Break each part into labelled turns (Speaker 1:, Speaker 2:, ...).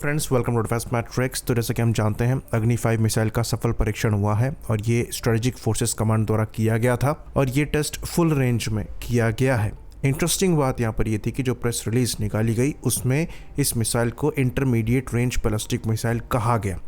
Speaker 1: Friends, welcome to advanced matrix. तो जैसे कि हम जानते हैं, अग्नि 5 मिसाइल का सफल परीक्षण हुआ है और ये स्ट्रेटेजिक फोर्सेस कमांड द्वारा किया गया था और ये टेस्ट फुल रेंज में किया गया है। इंटरेस्टिंग बात यहाँ पर ये थी कि जो प्रेस रिलीज निकाली गई उसमें इस मिसाइल को इंटरमीडिएट रेंज बैलिस्टिक मिसाइल कहा गया,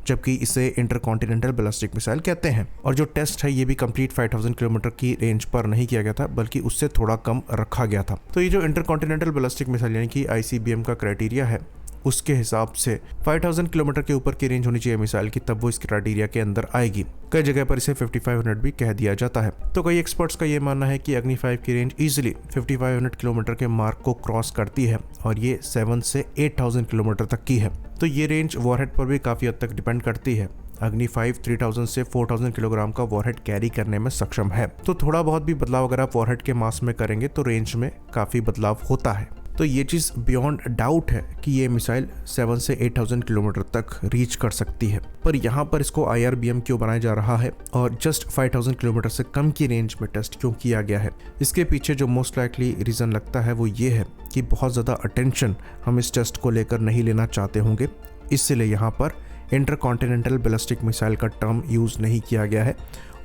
Speaker 1: जबकि इसे इंटरकॉन्टिनेंटल बैलिस्टिक मिसाइल कहते हैं। और जो टेस्ट है ये भी कंप्लीट 5000 किलोमीटर की रेंज पर नहीं किया गया था, बल्कि उससे थोड़ा कम रखा गया था। तो ये जो इंटरकॉन्टिनेंटल बैलिस्टिक मिसाइल यानी कि ICBM का क्राइटेरिया है, उसके हिसाब से 5000 किलोमीटर के ऊपर की रेंज होनी चाहिए मिसाइल की, तब वो इस क्राइटेरिया के अंदर आएगी। कई जगह पर इसे 5500 भी कह दिया जाता है। तो कई एक्सपर्ट्स का ये मानना है कि अग्नि 5 की रेंज इजीली 5500 किलोमीटर के मार्क को क्रॉस करती है और ये 7 से 8000 किलोमीटर तक की है। तो ये रेंज वॉरहेड पर भी काफ़ी हद तक डिपेंड करती है। अग्नि 5 3000 से 4000 किलोग्राम का वॉरहेड कैरी करने में सक्षम है। तो थोड़ा बहुत भी बदलाव अगर आप वॉरहेड के मास में करेंगे तो रेंज में काफ़ी बदलाव होता है। तो ये चीज़ बियॉन्ड डाउट है कि ये मिसाइल 7 से 8000 किलोमीटर तक रीच कर सकती है। पर यहाँ पर इसको IRBM क्यों बनाया जा रहा है और जस्ट 5000 किलोमीटर से कम की रेंज में टेस्ट क्यों किया गया है, इसके पीछे जो मोस्ट लाइकली रीज़न लगता है वो ये है कि बहुत ज़्यादा अटेंशन हम इस टेस्ट को लेकर नहीं लेना चाहते होंगे, इसलिए यहाँ पर इंटरकॉन्टिनेंटल बैलिस्टिक मिसाइल का टर्म यूज़ नहीं किया गया है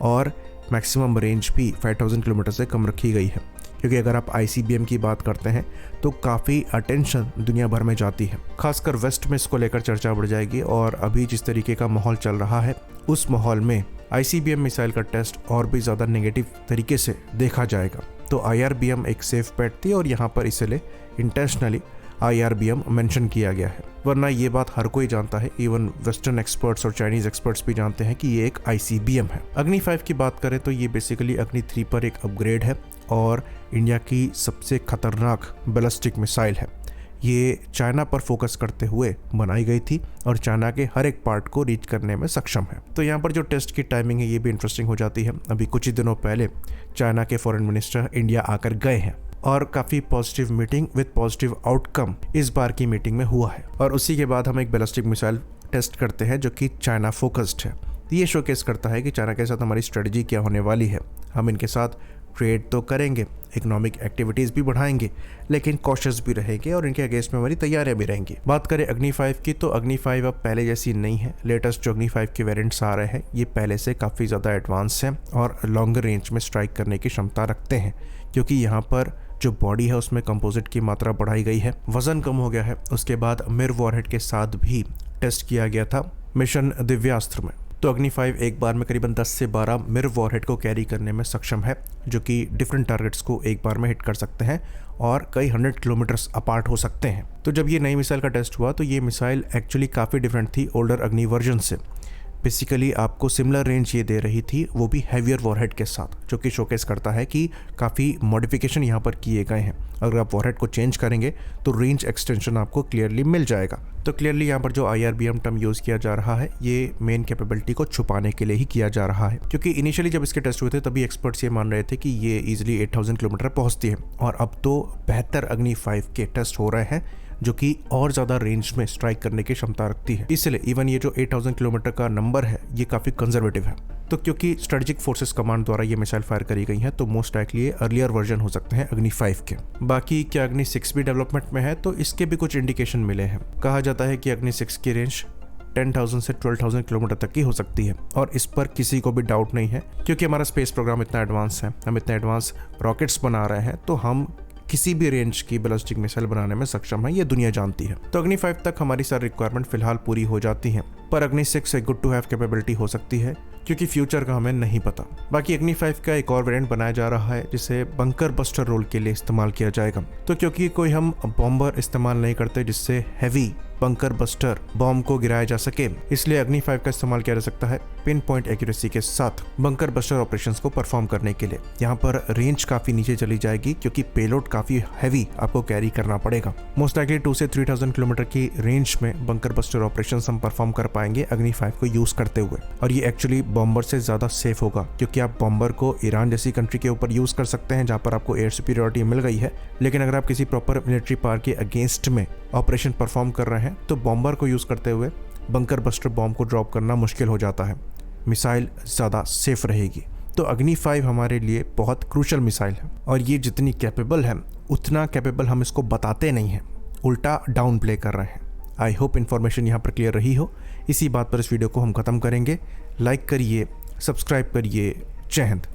Speaker 1: और मैक्सिमम रेंज भी 5000 किलोमीटर से कम रखी गई है। क्योंकि अगर आप ICBM की बात करते हैं तो काफ़ी अटेंशन दुनिया भर में जाती है, खासकर वेस्ट में इसको लेकर चर्चा बढ़ जाएगी। और अभी जिस तरीके का माहौल चल रहा है उस माहौल में ICBM मिसाइल का टेस्ट और भी ज़्यादा नेगेटिव तरीके से देखा जाएगा। तो IRBM एक सेफ बेट थी और यहाँ पर इसलिए इंटेंशनली IRBM मेंशन किया गया है, वरना ये बात हर कोई जानता है, इवन वेस्टर्न एक्सपर्ट्स और चाइनीज एक्सपर्ट्स भी जानते हैं कि ये एक ICBM है। अग्नि 5 की बात करें तो ये बेसिकली अग्नि 3 पर एक अपग्रेड है और इंडिया की सबसे खतरनाक बैलिस्टिक मिसाइल है। ये चाइना पर फोकस करते हुए बनाई गई थी और चाइना के हर एक पार्ट को रीच करने में सक्षम है। तो यहाँ पर जो टेस्ट की टाइमिंग है ये भी इंटरेस्टिंग हो जाती है। अभी कुछ ही दिनों पहले चाइना के फॉरेन मिनिस्टर इंडिया आकर गए हैं और काफ़ी positive meeting with positive outcome इस बार की मीटिंग में हुआ है। और उसी के बाद हम एक बैलिस्टिक मिसाइल टेस्ट करते हैं जो कि चाइना फोकस्ड है। ये शोकेस करता है कि चाइना के साथ हमारी स्ट्रेटजी क्या होने वाली है। हम इनके साथ ट्रेड तो करेंगे, इकोनॉमिक एक्टिविटीज़ भी बढ़ाएंगे, लेकिन कॉशियस भी रहेंगे और इनके अगेंस्ट में हमारी तैयारियां भी रहेंगी। बात करें अग्नि 5 की तो अग्नि 5 अब पहले जैसी नहीं है। लेटेस्ट जो अग्नि 5 के वेरिएंट्स आ रहे हैं ये पहले से काफ़ी ज़्यादा एडवांस हैं और लॉन्गर रेंज में स्ट्राइक करने की क्षमता रखते हैं, क्योंकि यहाँ पर जो बॉडी है उसमें कंपोजिट की मात्रा बढ़ाई गई है, वजन कम हो गया है। उसके बाद मिर वॉरहेड के साथ भी टेस्ट किया गया था मिशन दिव्यास्त्र में। तो अग्नि 5 एक बार में करीबन 10 से 12 मिर वॉरहेड को कैरी करने में सक्षम है, जो कि डिफरेंट टारगेट्स को एक बार में हिट कर सकते हैं और कई 100 किलोमीटर्स अपार्ट हो सकते हैं। तो जब ये नई मिसाइल का टेस्ट हुआ तो ये मिसाइल एक्चुअली काफ़ी डिफरेंट थी ओल्डर अग्नि वर्जन से। बेसिकली आपको सिमिलर रेंज ये दे रही थी, वो भी हैवियर वॉरहेड के साथ, जो कि शोकेस करता है कि काफ़ी मॉडिफिकेशन यहाँ पर किए गए हैं। अगर आप वॉरहेड को चेंज करेंगे तो रेंज एक्सटेंशन आपको क्लियरली मिल जाएगा। तो क्लियरली यहाँ पर जो IRBM टर्म यूज़ किया जा रहा है ये मेन कैपेबिलिटी को छुपाने के लिए ही किया जा रहा है, क्योंकि इनिशियली जब इसके टेस्ट हुए थे तभी एक्सपर्ट्स ये मान रहे थे कि ये ईजिली 8000 किलोमीटर पहुँचती है और अब तो बेहतर अग्नि 5 के टेस्ट हो रहे हैं जो कि और ज़्यादा रेंज में स्ट्राइक करने की क्षमता रखती है। इसलिए इवन ये जो 8000 किलोमीटर का नंबर है ये काफ़ी कंजर्वेटिव है। तो क्योंकि स्ट्रेटेजिक फोर्सेस कमांड द्वारा ये मिसाइल फायर करी गई है तो मोस्ट लाइकली ये अर्लियर वर्जन हो सकते हैं अग्नि 5 के। बाकी क्या अग्नि 6 भी डेवलपमेंट में है तो इसके भी कुछ इंडिकेशन मिले हैं। कहा जाता है कि अग्नि 6 की रेंज 10,000 से 12,000 किलोमीटर तक की हो सकती है और इस पर किसी को भी डाउट नहीं है, क्योंकि हमारा स्पेस प्रोग्राम इतना एडवांस है, हम इतने एडवांस रॉकेट्स बना रहे हैं, तो हम किसी भी रेंज की बैलिस्टिक मिसाइल बनाने में सक्षम है, ये दुनिया जानती है। तो अग्नि 5 तक हमारी सारी रिक्वायरमेंट फिलहाल पूरी हो जाती हैं, पर अग्नि 6 एक गुड टू हैव कैपेबिलिटी हो सकती है, क्योंकि फ्यूचर का हमें नहीं पता। बाकी अग्नि 5 का एक और वेरिएंट बनाया जा रहा है जिसे बंकर बस्टर रोल के लिए इस्तेमाल किया जाएगा। तो क्योंकि कोई हम बॉम्बर इस्तेमाल नहीं करते जिससे हैवी बंकर बस्टर बॉम्ब को गिराया जा सके, इसलिए अग्नि 5 का इस्तेमाल किया जा सकता है पिन पॉइंट एक्यूरेसी के साथ बंकर बस्टर ऑपरेशंस को परफॉर्म करने के लिए। यहाँ पर रेंज काफी नीचे चली जाएगी क्योंकि पेलोड काफी हैवी आपको कैरी करना पड़ेगा। मोस्ट लाइकली 2 से 3000 किलोमीटर की रेंज में बंकर बस्टर ऑपरेशंस हम परफॉर्म कर पाएंगे अग्नि 5 को यूज करते हुए, और ये एक्चुअली बॉम्बर से ज्यादा सेफ होगा, क्योंकि आप बॉम्बर को ईरान जैसी कंट्री के ऊपर यूज कर सकते हैं जहाँ पर आपको एयर सुपीरियरिटी मिल गई है, लेकिन अगर आप किसी प्रॉपर मिलिट्री पावर के अगेंस्ट में ऑपरेशन परफॉर्म कर रहे हैं तो बॉम्बर को यूज करते हुए बंकर बस्टर बॉम्ब को ड्रॉप करना मुश्किल हो जाता है, मिसाइल ज़्यादा सेफ रहेगी। तो अग्नि 5 हमारे लिए बहुत क्रूशल मिसाइल है और ये जितनी कैपेबल है उतना कैपेबल हम इसको बताते नहीं हैं, उल्टा डाउन प्ले कर रहे हैं। आई होप इन्फॉर्मेशन यहाँ पर क्लियर रही हो। इसी बात पर इस वीडियो को हम ख़त्म करेंगे। लाइक करिए, सब्सक्राइब करिए। जय हिंद।